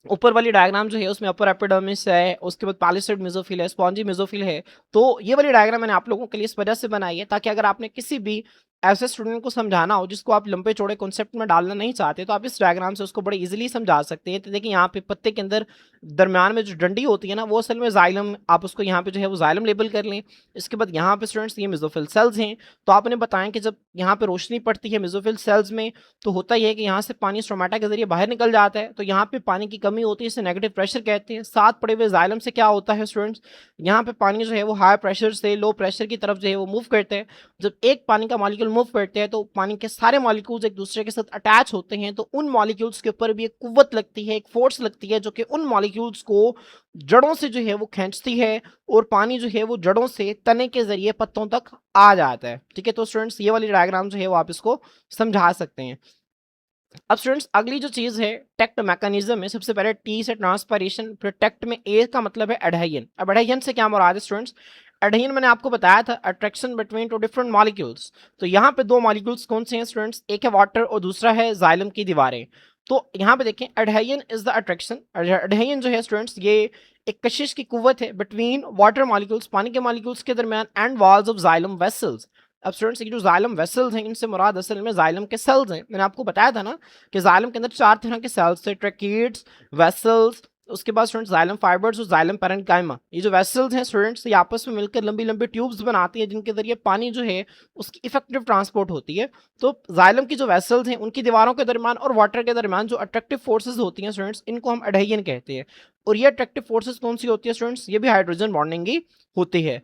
A: ऊपर वाली डायग्राम जो है उसमें अपर एपिडर्मिस है, उसके बाद पैलिसेड मेसोफिल है, स्पॉन्जी मेसोफिल है। तो ये वाली डायग्राम मैंने आप लोगों के लिए इस वजह से बनाई है ताकि अगर आपने किसी भी ऐसे स्टूडेंट को समझाना हो जिसको आप लंबे चौड़े कॉन्सेप्ट में डालना नहीं चाहते, तो आप इस डायग्राम से उसको बड़े इजीली समझा सकते हैं। तो देखिए यहाँ पे पत्ते के अंदर दरम्यान में जो डंडी होती है ना, वो असल में जाइलम, आप उसको यहाँ पे जो है वो जाइलम लेबल कर लें। इसके बाद यहाँ पे स्टूडेंट्स ये मेसोफिल सेल्स हैं। तो आपने बताया कि जब यहाँ पे रोशनी पड़ती है मेसोफिल सेल्स में, तो होता ही है कि यहाँ से पानी स्ट्रोमाटा के जरिए बाहर निकल जाता है, तो यहाँ पे पानी की कमी होती है, इसे नेगेटिव प्रेशर कहते हैं। साथ पड़े हुए जाइलम से क्या होता है स्टूडेंट्स, यहाँ पे पानी जो है वो हाई प्रेशर से लो प्रेशर की तरफ जो है वो मूव करते हैं। जब एक पानी का मॉलिक्यूल मूव करते हैं तो पानी के सारे मॉलिक्यूल्स एक दूसरे के साथ अटैच होते हैं, तो उन मॉलिक्यूल्स के ऊपर भी एक कुव्वत लगती है, एक फोर्स लगती है जो कि उन मॉलिक्यूल्स को जड़ों से जो है वो खींचती है और पानी जो है वो जड़ों से तने के जरिए पत्तों तक आ जाता है। ठीक है, तो स्टूडेंट्स ये वाली डायग्राम जो है वो आप इसको समझा सकते हैं। अब स्टूडेंट्स अगली जो चीज है टेक्ट मैकेनिज्म में, सबसे पहले टी से ट्रांसपायरेशन, फिर टेक्ट में ए का मतलब है एडहेजन। अब एडहेजन से क्या मुराद है स्टूडेंट्स, एडहेजन मैंने आपको बताया था attraction between two different molecules. तो यहाँ पे दो मॉलिक्यूल्स कौन से हैं स्टूडेंट्स, एक है वाटर और दूसरा है जाइलम की दीवारें। तो यहाँ पे देखें adhesion is the attraction, adhesion जो है स्टूडेंट्स ये एक कशिश की कुव्वत है बिटवीन वाटर मॉलिक्यूल्स, पानी के मॉलिक्यूल्स के दरमियान, and walls of xylem vessels. अब स्टूडेंट्स ये जो जाइलम वेसल्स हैं इनसे मुराद असल में जाइलम के सेल्स हैं। मैंने आपको बताया था ना कि जाइलम के अंदर चार तरह के सेल्स थे, ट्रैकिड्स, वेसल्स, उसके बाद स्टूडेंट्स जाइलम फाइबर्स और जाइलम पैरेन्काइमा। ये जो वेसल्स हैं स्टूडेंट्स ये आपस में मिलकर लंबी लंबी ट्यूब्स बनाती हैं जिनके जरिए पानी जो है उसकी इफेक्टिव ट्रांसपोर्ट होती है। तो जाइलम की जो वेसल्स हैं उनकी दीवारों के दरमियान और वाटर के दरमियान जो अट्रैक्टिव फोर्सेज होती हैं स्टूडेंट्स, इनको हम एडहेजन कहते हैं। और ये अट्रैक्टिव फोर्सेज कौन सी होती है स्टूडेंट्स, ये भी हाइड्रोजन बॉन्डिंग ही होती है।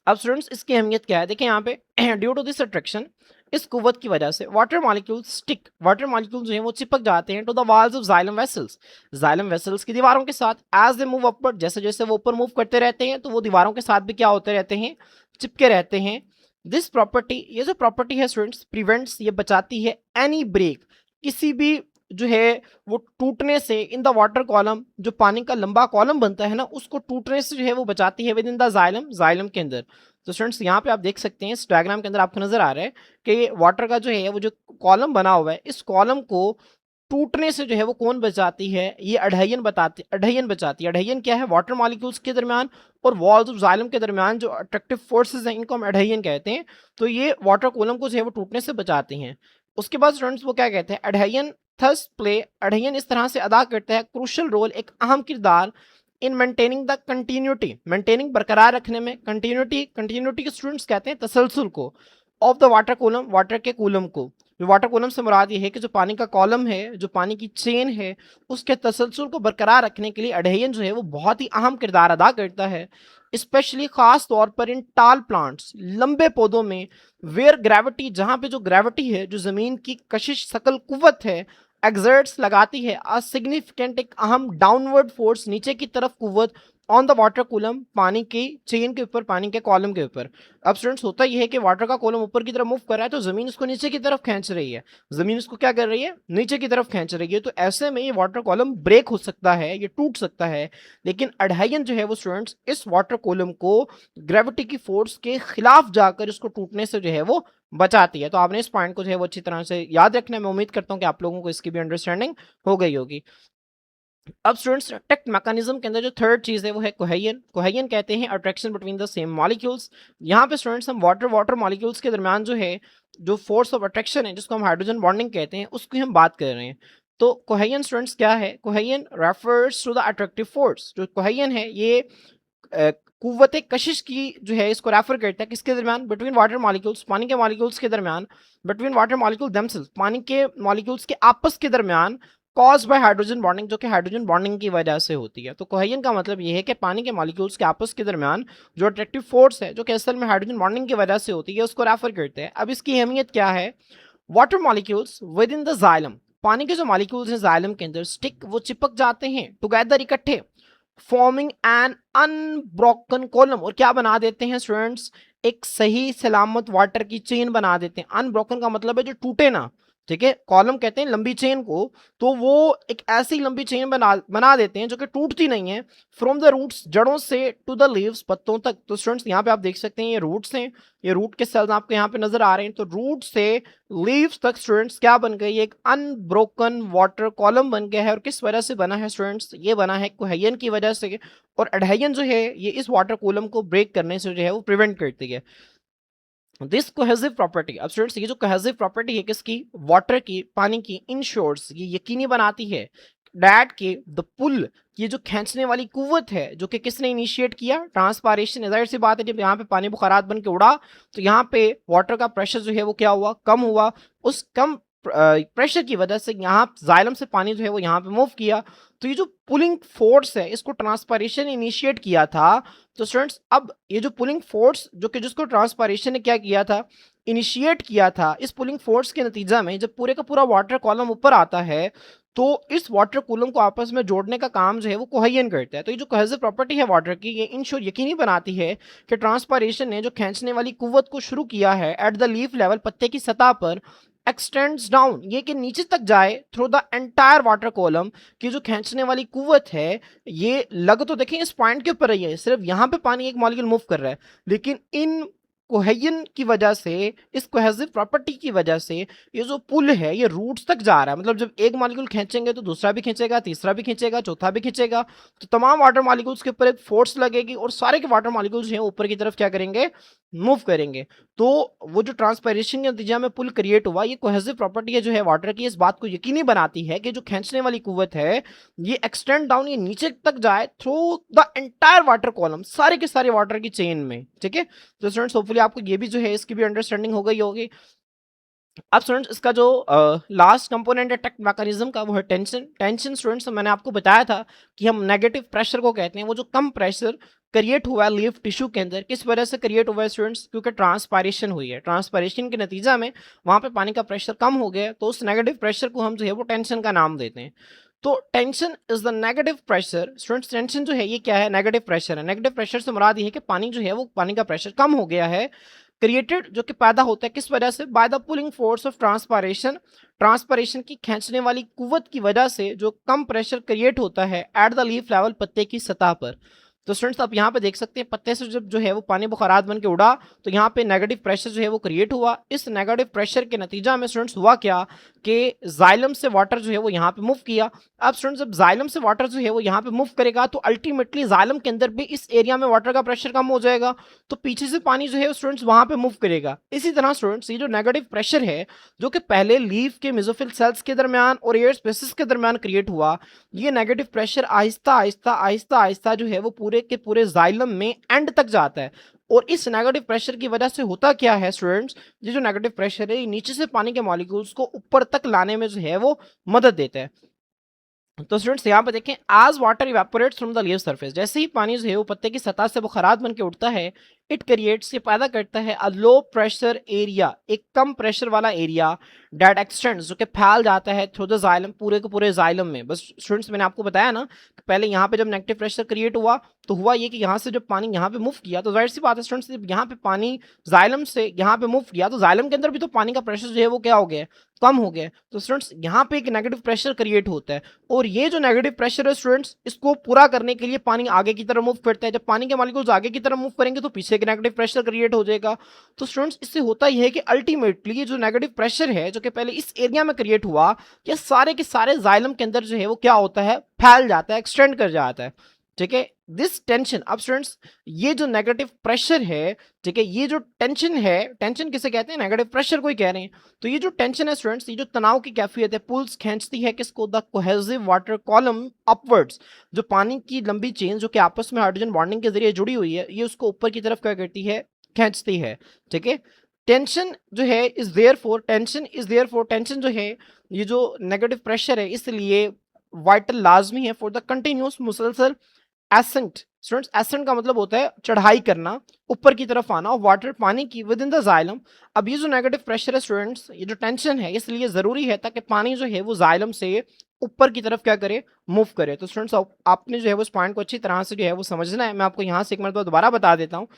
A: अब स्टूडेंट्स इसकी अहमियत क्या है, देखिए यहाँ पे ड्यू टू दिस अट्रैक्शन, इस कुव्वत की वजह से water molecule stick, water molecule जो है वो चिपक जाते हैं to the walls of xylem vessels, xylem vessels की दीवारों के साथ। एज दे मूव अपवर्ड, जैसे जैसे वो ऊपर मूव करते रहते हैं तो वो दीवारों के साथ भी क्या होते रहते हैं, चिपके रहते हैं। दिस प्रॉपर्टी, ये जो प्रॉपर्टी है स्टूडेंट्स, प्रिवेंट्स, ये बचाती है एनी ब्रेक, किसी भी जो है वो टूटने से इन द वाटर कॉलम, जो पानी का लंबा कॉलम बनता है ना उसको टूटने से जो है वो बचाती है with in the xylem, xylem के अंदर। तो स्टूडेंट्स यहाँ पे आप देख सकते हैं इस डायग्राम के अंदर आपको नजर आ रहा है कि वाटर का जो है वो जो कॉलम बना हुआ है, इस कॉलम को टूटने से जो है वो कौन बचाती है, ये अडहेजन बताती, अडहेजन बचाती है। अडहेजन क्या है, वाटर मॉलिक्यूल्स के दरमियान और वॉल्स ऑफ जाइलम के दरमियान जो अट्रैक्टिव फोर्सेस हैं इनको हम अडहेजन कहते हैं। तो ये वाटर कॉलम को जो है वो टूटने से बचाती हैं। उसके बाद स्टूडेंट्स वो क्या कहते हैं, अडहेजन थस प्ले, अडहेजन इस तरह से अदा करता है क्रूशल रोल, एक अहम किरदार in maintaining the continuity, maintaining बरकरार रखने में, कंटिन्यूटी, कंटिन्यूटी के स्टूडेंट्स कहते हैं तसलसल को, of the water column, water के कॉलम को। जो वाटर कॉलम से मुराद ये है कि जो पानी का कॉलम है, जो पानी की चेन है, उसके तसलसल को बरकरार रखने के लिए अडहेजन जो है वो बहुत ही अहम किरदार अदा करता है, स्पेशली खास तौर पर इन टाल प्लांट्स, लंबे पौधों में, वेयर ग्रेविटी, जहां पे जो ग्रेविटी है, जो जमीन की कशिश सकल कुव्वत है, एक्सर्ट्स लगाती है अ सिग्निफिकेंट, एक अहम डाउनवर्ड फोर्स, नीचे की तरफ कुव्वत, ऑन द वाटर कॉलम, पानी की चेन के ऊपर, पानी के कॉलम के ऊपर। अब स्टूडेंट्स होता यह है कि वाटर का कॉलम ऊपर की तरफ मूव कर रहा है तो जमीन उसको नीचे की तरफ खींच रही है, जमीन उसको क्या कर रही है, नीचे की तरफ खींच रही है। तो ऐसे में ये वाटर कॉलम ब्रेक हो सकता है, ये टूट सकता है, लेकिन अडहेजन जो है वो स्टूडेंट्स इस वाटर कॉलम को ग्रेविटी की फोर्स के खिलाफ जाकर इसको टूटने से जो है वो बचाती है। तो आपने इस पॉइंट को जो है वो अच्छी तरह से याद रखना है। मैं उम्मीद करता हूँ कि आप लोगों को इसकी भी अंडरस्टैंडिंग हो गई होगी। अब स्टूडेंट्स अट्रैक्ट मैकेनिज्म के अंदर जो थर्ड चीज है वो है कोहेजन। कोहेजन कहते हैं attraction between the same molecules. यहाँ पे स्टूडेंट्स हम वाटर वाटर मॉलिक्यूल्स के दरमियान जो है जो फोर्स ऑफ अट्रैक्शन है जिसको हम हाइड्रोजन बॉन्डिंग कहते हैं उसकी हम बात कर रहे हैं। तो कोहेजन स्टूडेंट्स क्या है? Cohesion refers to the attractive force. जो कोहेजन है ये कुव्वत कशिश की जो है इसको रेफर करता है किसके दरमियान? बिटवीन वाटर मॉलिक्यूल्स, पानी के मॉलिक्यूल्स के दरमियान, बिटवीन वाटर मॉलिक्यूल देमसेल्व्स, पानी के मॉलिक्यूल्स के आपस के दरमियान, कॉज बाय हाइड्रोजन बॉन्डिंग, जो कि हाइड्रोजन बॉन्डिंग की वजह से होती है। तो कोहेजन का मतलब ये है कि पानी के मॉलिक्यूल्स के आपस के दरमियान जो अट्रैक्टिव फोर्स है जो कि असल में हाइड्रोजन बॉन्डिंग की वजह से होती है उसको रेफर करते हैं। अब इसकी अहमियत क्या है? Water molecules with in the xylem, पानी के जो मॉलिक्यूल्स हैं जाइलम के अंदर स्टिक, वो चिपक जाते हैं टुगेदर, इकट्ठे, फॉर्मिंग एन अनब्रोकन कॉलम, और क्या बना देते हैं स्टूडेंट्स? एक सही सलामत वाटर की चेन बना देते हैं। अनब्रोकन का मतलब है जो टूटे ना, ठीक है। कॉलम कहते हैं लंबी चेन को, तो वो एक ऐसी लंबी चेन बना देते हैं जो कि टूटती नहीं है। फ्रॉम द रूट्स, जड़ों से, टू द लीव्स, पत्तों तक। तो स्टूडेंट्स यहाँ पे आप देख सकते हैं ये रूट्स हैं, ये रूट के सेल्स आपको यहाँ पे नजर आ रहे हैं। तो रूट से लीव्स तक स्टूडेंट्स क्या बन गई? एक अनब्रोकन वाटर कॉलम बन गया है। और किस वजह से बना है स्टूडेंट्स? ये बना है कोहेजन की वजह से। और एडहेजन जो है ये इस वाटर कॉलम को ब्रेक करने से जो है वो प्रिवेंट करती है। दिस कोहेसिव प्रॉपर्टी, अब स्टूडेंट्स ये जो कोहेसिव प्रॉपर्टी है किसकी? वाटर की, पानी की, इंश्योर्स, ये यकीनी बनाती है डैट के द पुल, ये जो खींचने वाली कुव्वत है जो कि किसने इनिशिएट किया? ट्रांसपायरेशन। जाहिर सी बात है जब यहाँ पे पानी बुखारात बन के उड़ा तो यहाँ पे वाटर का प्रेशर जो है वो क्या हुआ? कम हुआ। उस कम प्रेशर की वजह से यहाँ जाइलम से पानी जो है वो यहाँ पे मूव किया। तो ये जो पुलिंग फोर्स है इसको ट्रांसपायरेशन इनिशिएट किया था। तो स्टूडेंट्स अब ये जो पुलिंग फोर्स जो कि जिसको ट्रांसपायरेशन ने क्या किया था? इनिशिएट किया था। इस पुलिंग फोर्स के नतीजा में जब पूरे का पूरा वाटर कॉलम ऊपर आता है तो इस वाटर कॉलम को आपस में जोड़ने का काम जो है वो कोहेजन करता है। तो ये जो कोहेसिव प्रॉपर्टी है वाटर की, ये इंश्योर यकीनी बनाती है कि ट्रांसपायरेशन ने जो खींचने वाली कुव्वत को शुरू किया है एट द लीफ लेवल, पत्ते की सतह पर, एक्सटेंड्स डाउन, ये कि नीचे तक जाए, through the entire water column, की जो खींचने वाली कुव्वत है ये लग तो देखें इस पॉइंट के ऊपर ही है, सिर्फ यहाँ पे पानी एक मॉलिक्यूल मूव कर रहा है, लेकिन इन कोहेजन की वजह से, इस कोहेसिव प्रॉपर्टी की वजह से ये जो पुल है ये रूट्स तक जा रहा है। मतलब जब एक मॉलिक्यूल खींचेंगे तो दूसरा भी खींचेगा, तीसरा भी खींचेगा, चौथा भी खींचेगा, तो तमाम वाटर मॉलिक्यूल्स के ऊपर एक फोर्स लगेगी और सारे के वाटर मॉलिक्यूल्स हैं ऊपर की तरफ क्या करेंगे? मूव करेंगे। तो वो जो ट्रांसपायरेशन के नतीजा में पुल क्रिएट हुआ, ये कोहेसिव प्रॉपर्टी है जो है वाटर की, इस बात को यकीनी बनाती है कि जो खींचने वाली कुव्वत है ये एक्सटेंड डाउन, ये नीचे तक जाए through the entire water column, सारे के सारे वाटर की चेन में, ठीक है। तो स्टूडेंट्स होपफुली आपको ये भी जो है इसकी भी अंडरस्टैंडिंग हो गई होगी। अब स्टूडेंट्स इसका जो लास्ट कंपोनेंट है टेक्ट मैकेनिज्म का वो है टेंशन। टेंशन स्टूडेंट्स मैंने आपको बताया था कि हम नेगेटिव प्रेशर को कहते हैं, वो जो कम प्रेशर क्रिएट हुआ है लीफ टिश्यू के अंदर, किस वजह से क्रिएट हुआ है स्टूडेंट्स? क्योंकि ट्रांसपायरेशन हुई है। ट्रांसपायरेशन के नतीजा में वहां पे पानी का प्रेशर कम हो गया, तो उस नेगेटिव प्रेशर को हम जो है वो टेंशन का नाम देते हैं। तो tension is the negative pressure. Students tension जो है ये क्या है? नेगेटिव प्रेशर है। नेगेटिव प्रेशर से मुराद ये है कि पानी जो है वो, पानी का प्रेशर कम हो गया है, क्रिएटेड, जो कि पैदा होता है किस वजह से? By the pulling force of transpiration. Transpiration की खींचने वाली कुव्वत की वजह से जो कम प्रेशर क्रिएट होता है एट द लीफ लेवल, पत्ते की सतह पर। तो स्टूडेंट्स आप यहाँ पे देख सकते हैं पत्ते से जब जो है वो पानी बुखारात बन के उड़ा तो यहाँ पे नेगेटिव प्रेशर जो है वो क्रिएट हुआ। इस नेगेटिव प्रेशर के नतीजा में स्टूडेंट्स हुआ क्या कि जाइलम से वाटर जो है वो यहाँ पे मूव किया। अब स्टूडेंट्स जब जाइलम से वाटर जो है वो यहाँ पे मूव करेगा तो अल्टीमेटली जाइलम के अंदर भी इस एरिया में वाटर का प्रेशर कम हो जाएगा, तो पीछे से पानी जो है स्टूडेंट्स वहां पे मूव करेगा। इसी तरह स्टूडेंट्स ये जो नेगेटिव प्रेशर है जो कि पहले लीफ के मेसोफिल सेल्स के दरमियान और एयर स्पेसिस के दरमियान क्रिएट हुआ, ये नेगेटिव प्रेशर आहिस्ता आहिस्ता आहिस्ता आहिस्ता जो है वो पूरे के पूरे जाइलम में एंड तक जाता है। और इस नेगेटिव प्रेशर की वजह से होता क्या है स्टूडेंट्स? ये जो नेगेटिव प्रेशर है ये नीचे से पानी के मॉलिक्यूल्स को ऊपर तक लाने में जो है वो मदद देता है। तो स्टूडेंट्स यहाँ पे देखें, आज water evaporates from the leaf surface, जैसे ही पानी जो है वो पत्ते की सतह से बुखारात बन के उठता है, इट क्रिएट्स, ये पैदा करता है अ लो प्रेशर एरिया, एक कम प्रेशर वाला एरिया, डेट एक्सटेंड्स, जो कि फैल जाता है थ्रू द जाइलम, पूरे के पूरे जाइलम में। बस स्टूडेंट्स मैंने आपको बताया ना कि पहले यहाँ पे जब नेगेटिव प्रेशर क्रिएट हुआ तो हुआ ये कि यहाँ से जब पानी यहाँ पे मूव किया तो जाहिर सी बात है स्टूडेंट्स, जब यहाँ पे पानी जाइलम से यहाँ पे मूव किया तो जाइलम के अंदर भी तो पानी का प्रेशर जो है वो क्या हो गया? कम हो गया। तो स्टूडेंट्स यहाँ पे एक नेगेटिव प्रेशर क्रिएट होता है और ये जो नेगेटिव प्रेशर है स्टूडेंट्स, इसको पूरा करने के लिए पानी आगे की तरफ मूव करता है। जब पानी के मॉलिक्यूल्स आगे की तरफ मूव करेंगे तो पीछे एक नेगेटिव प्रेशर क्रिएट हो जाएगा। तो स्टूडेंट्स इससे होता यह है कि अल्टीमेटली जो नेगेटिव प्रेशर है जो कि पहले इस एरिया में क्रिएट हुआ, ये सारे के सारे जाइलम के अंदर जो है वो क्या होता है, फैल जाता है, एक्सटेंड कर जाता है। ठीक है, दिस टेंशन, अब स्टूडेंट्स ये जो नेगेटिव प्रेशर है, ठीक है, ये जो टेंशन है, टेंशन किसे कहते हैं, नेगेटिव प्रेशर को ही कह रहे हैं। तो ये जो टेंशन है स्टूडेंट्स, ये जो तनाव की कैफियत है, पुल्स खींचती है किसको, the cohesive water column upwards, जो पानी की लंबी चेन जो कि आपस में हाइड्रोजन बॉन्डिंग के जरिए जुड़ी हुई है, ये उसको ऊपर की तरफ क्या करती है, खींचती है। ठीक है, टेंशन जो है is there for, tension is there for, tension जो है, ये जो नेगेटिव प्रेशर है, इसलिए वाइटल लाजमी है फॉर द कंटिन्यूस मुसलसल एसेंट। स्टूडेंट्स एसेंट का मतलब होता है चढ़ाई करना, ऊपर की तरफ आना, और वाटर पानी की विद इन द जाइलम। अब ये जो नेगेटिव प्रेशर है स्टूडेंट्स, ये जो टेंशन है, इसलिए जरूरी है ताकि पानी जो है वो जाइलम से ऊपर की तरफ क्या करे, मूव करे। तो स्टूडेंट्स आपने जो है वो इस पॉइंट को अच्छी तरह से जो है वो समझना है। मैं आपको यहाँ से एक मरतबा दोबारा बता देता हूँ।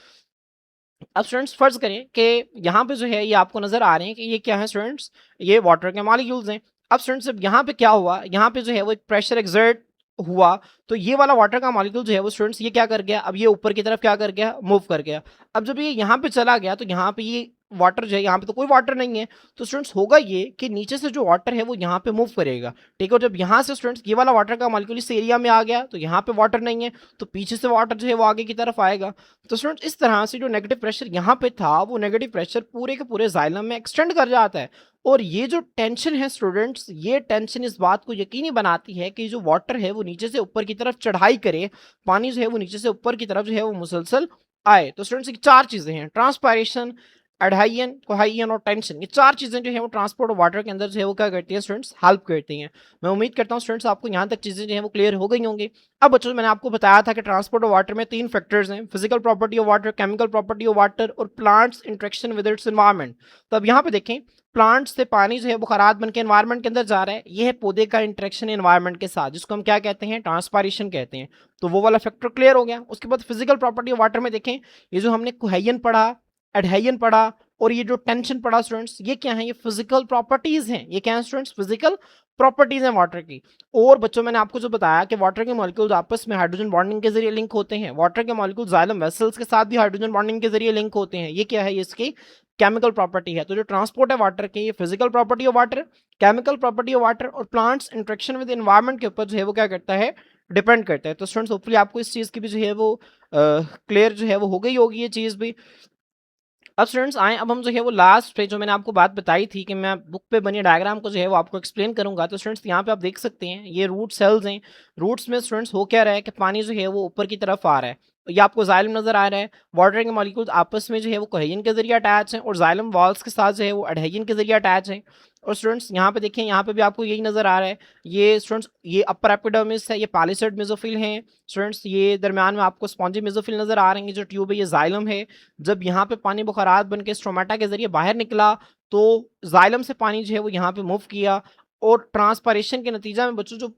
A: अब स्टूडेंट्स फर्ज करें कि यहाँ पे जो है ये आपको नजर आ रहे हैं कि ये क्या है स्टूडेंट्स, ये वाटर के मॉलिक्यूल्स हैं। अब स्टूडेंट्स अब यहाँ पे क्या हुआ, यहाँ पे जो है वो एक प्रेशर एक्सर्ट हुआ, तो ये वाला वाटर का मॉलिक्यूल जो है वो स्टूडेंट्स ये क्या कर गया, अब ये ऊपर की तरफ क्या कर गया, मूव कर गया। अब जब ये यहाँ पे चला गया तो यहाँ पे ये वाटर जो है, यहाँ पे तो कोई वाटर नहीं है, तो स्टूडेंट्स होगा ये कि नीचे से जो वाटर है वो यहाँ पे मूव करेगा। ठीक है, और जब यहाँ से स्टूडेंट्स ये वाला वाटर का मॉलिक्यूल इस एरिया में आ गया तो यहाँ पे वाटर नहीं है, तो पीछे से वाटर जो है वो आगे की तरफ आएगा। तो स्टूडेंट्स इस तरह से जो नेगेटिव प्रेशर यहाँ पे था, वो नेगेटिव प्रेशर पूरे के पूरे जाइलम में एक्सटेंड कर जाता है। और ये जो टेंशन है स्टूडेंट्स, ये टेंशन इस बात को यकीनी बनाती है कि जो वाटर है वो नीचे से ऊपर की तरफ चढ़ाई करे, पानी जो है वो नीचे से ऊपर की तरफ जो है वो मुसलसल आए। तो स्टूडेंट्स चार चीजें हैं, ट्रांसपायरेशन, एडहाइयन, कोहाइयन और टेंशन, ये चार चीजें जो है वो ट्रांसपोर्ट ऑफ वाटर के अंदर जो है वो क्या करती है स्टूडेंट्स, हेल्प करती हैं। मैं उम्मीद करता हूँ स्टूडेंट्स आपको यहाँ तक चीजें जो है वो क्लियर हो गई होंगी। अब बच्चों मैंने आपको बताया था कि ट्रांसपोर्ट ऑफ वाटर में तीन फैक्टर्स हैं, physical property of water, chemical property of water और plants interaction with its environment. तो अब यहाँ पे देखें, प्लांट्स से पानी जो है वो खराब बन के एनवायरमेंट के अंदर जा रहा है, ये है पौधे का इंटरेक्शन एनवायरमेंट के साथ, जिसको हम क्या कहते हैं, ट्रांसपायरेशन कहते हैं। तो वो वाला फैक्टर क्लियर हो गया। उसके बाद फिजिकल प्रॉपर्टी ऑफ वाटर में देखें, ये जो हमने कोहेयन पढ़ा, एडहेयन पढ़ा और ये जो टेंशन पढ़ा स्टूडेंट्स, ये क्या है, ये फिजिकल प्रॉपर्टीज हैं। ये क्या है स्टूडेंट्स, फिजिकल प्रॉपर्टीज हैं वाटर की। और बच्चों मैंने आपको जो बताया कि वाटर के मॉलिक्यूल्स आपस में हाइड्रोजन बॉन्डिंग के जरिए लिंक होते हैं, वाटर के मॉलिक्यूल्स जाइलम वेसल्स के साथ भी हाइड्रोजन बॉन्डिंग के जरिए लिंक होते हैं। ये क्या है, ये इसकी केमिकल प्रॉपर्टी है। तो जो ट्रांसपोर्ट है वाटर की, ये physical property of water, chemical property of water और प्लांट्स इंटरेक्शन विद एनवायरमेंट के ऊपर जो है वो क्या करता है, डिपेंड करता है। तो स्टूडेंट्स होपफुली आपको इस चीज़ की भी जो है वो क्लियर जो है वो हो गई होगी ये चीज़ भी। अब स्टूडेंट्स आए, अब हम जो है वो लास्ट पे जो मैंने आपको बात बताई थी कि मैं बुक पे बनी डायग्राम को जो है वो आपको एक्सप्लेन करूंगा। तो स्टूडेंट्स यहाँ पे आप देख सकते हैं ये रूट सेल्स हैं। रूट्स में स्टूडेंट्स हो क्या रहा है कि पानी जो है वो ऊपर की तरफ आ रहा है, तो ये आपको जाइलम नजर आ रहा है। वाटर के मॉलिक्यूल्स आपस में जो है वो कोहेयन के जरिए अटैच हैं और जाइलम वॉल्स के साथ जो है वो एडहेयन के जरिए अटैच हैं। और स्टूडेंट्स यहाँ पे देखें, यहाँ पे भी आपको यही नजर आ रहा है। ये स्टूडेंट्स ये अपर एपिडर्मिस है, ये पैलिसेड मेसोफिल हैं। स्टूडेंट्स ये दरम्यान में आपको स्पॉन्जी मेसोफिल नजर आ रहे हैं, जो ट्यूब है ये जाइलम है। जब यहाँ पे पानी बुखारात बन के स्ट्रोमेटा के जरिए बाहर निकला तो जाइलम से पानी जो है वो यहाँ पे मूव किया और ट्रांसपायरेशन के नतीजा में बच्चों जो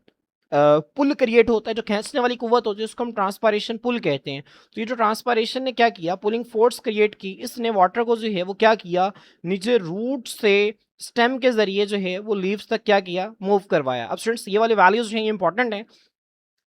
A: पुल क्रिएट होता है, जो खींचने वाली कुव्वत होती है, उसको हम ट्रांसपायरेशन पुल कहते हैं। तो ये जो ट्रांसपायरेशन ने क्या किया, पुलिंग फोर्स क्रिएट की, इसने वाटर को जो है वो क्या किया, नीचे रूट से स्टेम के जरिए जो है वो लीव्स तक क्या किया, मूव करवाया। अब स्टूडेंट्स ये वाले वैल्यूज जो हैं ये इंपॉर्टेंट हैं।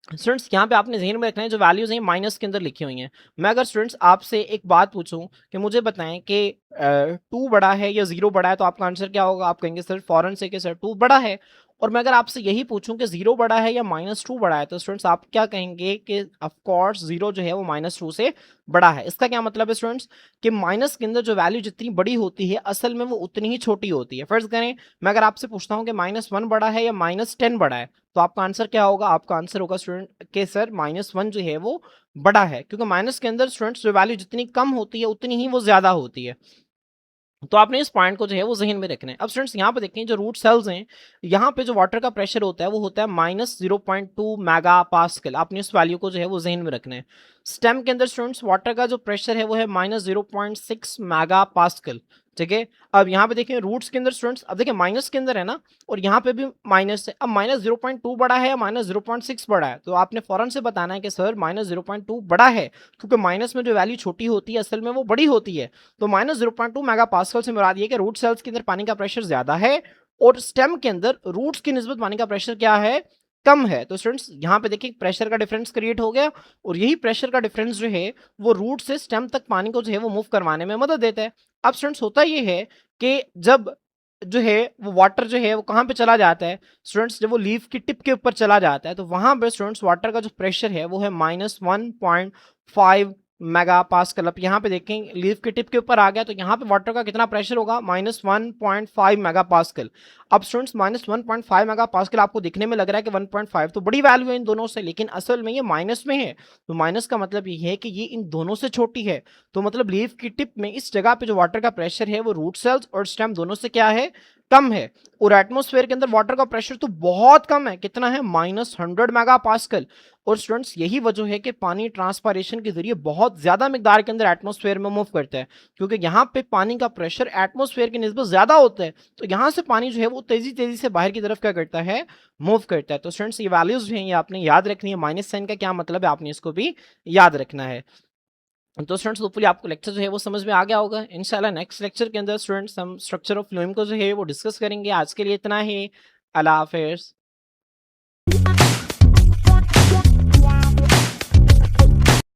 A: स्टूडेंट्स यहाँ पे आपने ज़हन में रखना है जो वैल्यूज़ हैं माइनस के अंदर लिखी हुई हैं। मैं अगर स्टूडेंट्स आपसे एक बात पूछूं कि मुझे बताएं कि 2 बड़ा है या 0 बड़ा है, तो आपका आंसर क्या होगा, आप कहेंगे सर फौरन से कि सर 2 बड़ा है। और मैं अगर आपसे यही पूछूं कि 0 बड़ा है या -2 बड़ा है, तो स्टूडेंट्स आप क्या कहेंगे कि ऑफ कोर्स 0 जो है वो -2 से बड़ा है। इसका क्या मतलब है स्टूडेंट्स कि माइनस के अंदर जो वैल्यू जितनी बड़ी होती है असल में वो उतनी ही छोटी होती है। फर्ज करें मैं अगर आपसे पूछता हूँ कि -1 बड़ा है या -10 बड़ा है, तो आपका आंसर क्या होगा, आपका आंसर होगा स्टूडेंट के सर -1 जो है वो बड़ा है, क्योंकि माइनस के अंदर स्टूडेंट्स जो वैल्यू जितनी कम होती है उतनी ही वो ज्यादा होती है। तो आपने इस पॉइंट को जो है वो जहन में रखना है। अब स्टूडेंट्स यहाँ पे देखें जो रूट सेल्स हैं, यहाँ पे जो वाटर का प्रेशर होता है वो होता है -0.2 मेगा पास्कल। आपने इस वैल्यू को जो है वो जहन में रखना है। स्टेम के अंदर स्टूडेंट्स वाटर का जो प्रेशर है वो है -0.6 मेगा पास्कल। ठीक है, अब यहाँ पे देखें रूट्स के अंदर स्टूडेंट्स, अब देखिए माइनस के अंदर है ना, और यहाँ पे भी माइनस है। अब -0.2 बड़ा है या -0.6 बड़ा है, तो आपने फौरन से बताना है कि सर -0.2 बड़ा है, क्योंकि माइनस में जो वैल्यू छोटी होती है असल में वो बड़ी होती है। तो -0.2 मेगा पास्कल से मुराद ये कि रूट सेल्स के अंदर पानी का प्रेशर ज्यादा है और स्टेम के अंदर रूट्स की निस्बत पानी का प्रेशर क्या है, कम है। तो स्टूडेंट्स यहाँ पे देखिए प्रेशर का डिफरेंस क्रिएट हो गया और यही प्रेशर का डिफरेंस जो है वो रूट से स्टेम तक पानी को जो है वो मूव करवाने में मदद देता है। अब स्टूडेंट्स होता ये है कि जब जो है वो वाटर जो है वो कहाँ पे चला जाता है स्टूडेंट्स, जब वो लीफ की टिप के ऊपर चला जाता है तो वहां पे स्टूडेंट्स वाटर का जो प्रेशर है वो है -1.5 मेगा पास्कल। अब यहाँ पे देखें लीफ के टिप के ऊपर आ गया तो यहाँ पे वाटर का कितना प्रेशर होगा -1.5 मेगा पास्कल। अब स्टूडेंट्स -1.5 मेगा पास्कल आपको दिखने में लग रहा है कि 1.5 तो बड़ी वैल्यू है इन दोनों से, लेकिन असल में ये माइनस में है। तो माइनस का मतलब ये है कि ये इन दोनों से छोटी है। तो मतलब लीफ की टिप में इस जगह पे जो वाटर का प्रेशर है वो रूट सेल्स और स्टेम दोनों से क्या है, कम है। और एटमॉस्फेयर के अंदर वाटर का प्रेशर तो बहुत कम है, कितना है -100 मेगा पास्कल। और स्टूडेंट्स यही वजह है कि पानी ट्रांसपायरेशन के जरिए बहुत ज्यादा मिकदार के अंदर एटमॉस्फेयर में मूव करता है, क्योंकि यहाँ पे पानी का प्रेशर एटमॉस्फेयर की निस्बत ज्यादा होता है। तो यहाँ से पानी जो है वो तेजी तेजी से बाहर की तरफ क्या करता है, मूव करता है। तो स्टूडेंट्स ये वैल्यूज हैं ये आपने याद रखनी है, माइनस साइन का क्या मतलब है आपने इसको भी याद रखना है। तो स्टूडेंट्स होपफुली आपको लेक्चर जो है वो समझ में आ गया होगा। इंशाल्लाह नेक्स्ट लेक्चर के अंदर स्टूडेंट्स हम स्ट्रक्चर ऑफ फ्लोएम को जो है वो डिस्कस करेंगे। आज के लिए इतना ही। अल्लाह हाफिज।